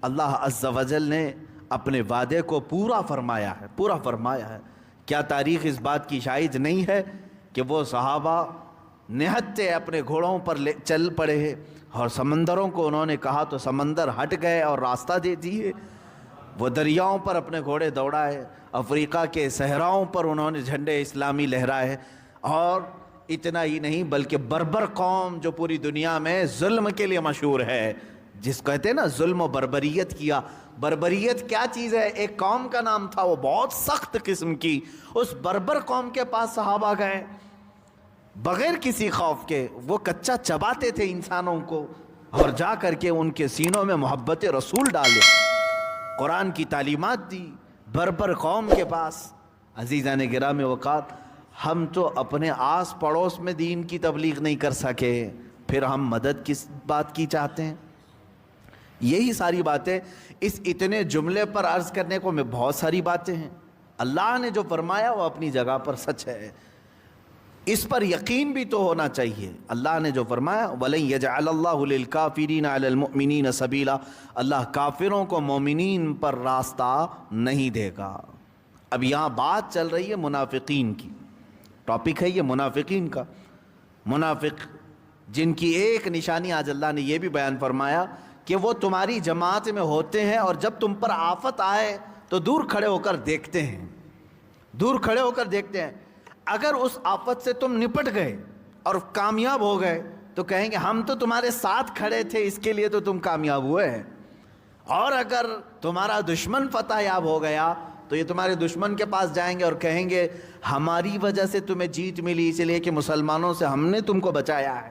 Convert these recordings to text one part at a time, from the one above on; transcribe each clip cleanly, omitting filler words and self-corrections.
اللہ عز و جل نے اپنے وعدے کو پورا فرمایا ہے. کیا تاریخ اس بات کی شاہد نہیں ہے کہ وہ صحابہ نہتے اپنے گھوڑوں پر چل پڑے اور سمندروں کو انہوں نے کہا تو سمندر ہٹ گئے اور راستہ دے دیے. وہ دریاؤں پر اپنے گھوڑے دوڑائے, افریقہ کے صحراؤں پر انہوں نے جھنڈے اسلامی لہرائے. اور اتنا ہی نہیں بلکہ بربر قوم جو پوری دنیا میں ظلم کے لیے مشہور ہے, جس کو کہتے ہیں نا ظلم و بربریت کیا. بربریت کیا چیز ہے؟ ایک قوم کا نام تھا, وہ بہت سخت قسم کی. اس بربر قوم کے پاس صحابہ گئے بغیر کسی خوف کے. وہ کچا چباتے تھے انسانوں کو, اور جا کر کے ان کے سینوں میں محبت رسول ڈالے, قرآن کی تعلیمات دی. بربر قوم کے پاس عزیزان گرام وقات, ہم تو اپنے آس پڑوس میں دین کی تبلیغ نہیں کر سکے, پھر ہم مدد کس بات کی چاہتے ہیں؟ یہی ساری باتیں اس اتنے جملے پر عرض کرنے کو میں بہت ساری باتیں ہیں. اللہ نے جو فرمایا وہ اپنی جگہ پر سچ ہے, اس پر یقین بھی تو ہونا چاہیے. اللہ نے جو فرمایا وَلَن يَجْعَلَ اللَّهُ لِلْكَافِرِينَ عَلَى الْمُؤْمِنِينَ سَبِيلًا, اللہ کافروں کو مومنین پر راستہ نہیں دے گا. اب یہاں بات چل رہی ہے منافقین کی, ٹاپک ہے یہ منافقین کا. منافق جن کی ایک نشانی آج اللہ نے یہ بھی بیان فرمایا کہ وہ تمہاری جماعت میں ہوتے ہیں اور جب تم پر آفت آئے تو دور کھڑے ہو کر دیکھتے ہیں, دور کھڑے ہو کر دیکھتے ہیں. اگر اس آفت سے تم نپٹ گئے اور کامیاب ہو گئے تو کہیں گے ہم تو تمہارے ساتھ کھڑے تھے, اس کے لیے تو تم کامیاب ہوئے ہیں. اور اگر تمہارا دشمن فتح یاب ہو گیا تو یہ تمہارے دشمن کے پاس جائیں گے اور کہیں گے ہماری وجہ سے تمہیں جیت ملی, اس لیے کہ مسلمانوں سے ہم نے تم کو بچایا ہے,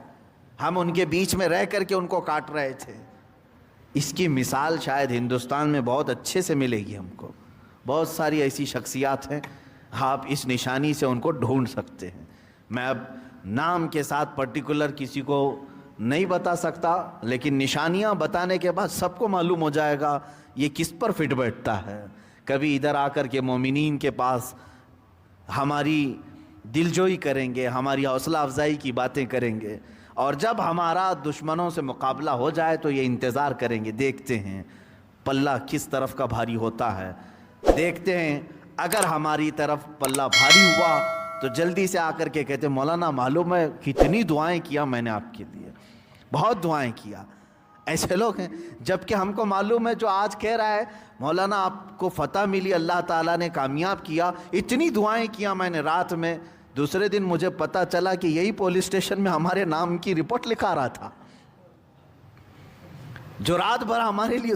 ہم ان کے بیچ میں رہ کر کے ان کو کاٹ رہے تھے. اس کی مثال شاید ہندوستان میں بہت اچھے سے ملے گی ہم کو. بہت ساری ایسی شخصیات ہیں, آپ اس نشانی سے ان کو ڈھونڈ سکتے ہیں. میں اب نام کے ساتھ پرٹیکولر کسی کو نہیں بتا سکتا, لیکن نشانیاں بتانے کے بعد سب کو معلوم ہو جائے گا یہ کس پر فٹ بیٹھتا ہے. کبھی ادھر آ کر کے مومنین کے پاس ہماری دلجوئی کریں گے, ہماری حوصلہ افزائی کی باتیں کریں گے, اور جب ہمارا دشمنوں سے مقابلہ ہو جائے تو یہ انتظار کریں گے, دیکھتے ہیں پلہ کس طرف کا بھاری ہوتا ہے, دیکھتے ہیں اگر ہماری طرف پلہ بھاری ہوا تو جلدی سے آ کر کے کہتے ہیں مولانا معلوم ہے کتنی دعائیں کیا میں نے آپ کے لیے, بہت دعائیں کیا. ایسے لوگ ہیں, جبکہ ہم کو معلوم ہے جو آج کہہ رہا ہے مولانا آپ کو فتح ملی, اللہ تعالیٰ نے کامیاب کیا, اتنی دعائیں کیا میں نے رات میں, دوسرے دن مجھے پتا چلا کہ یہی پولیس اسٹیشن میں ہمارے نام کی رپورٹ لکھا رہا تھا جو رات بھر ہمارے لیے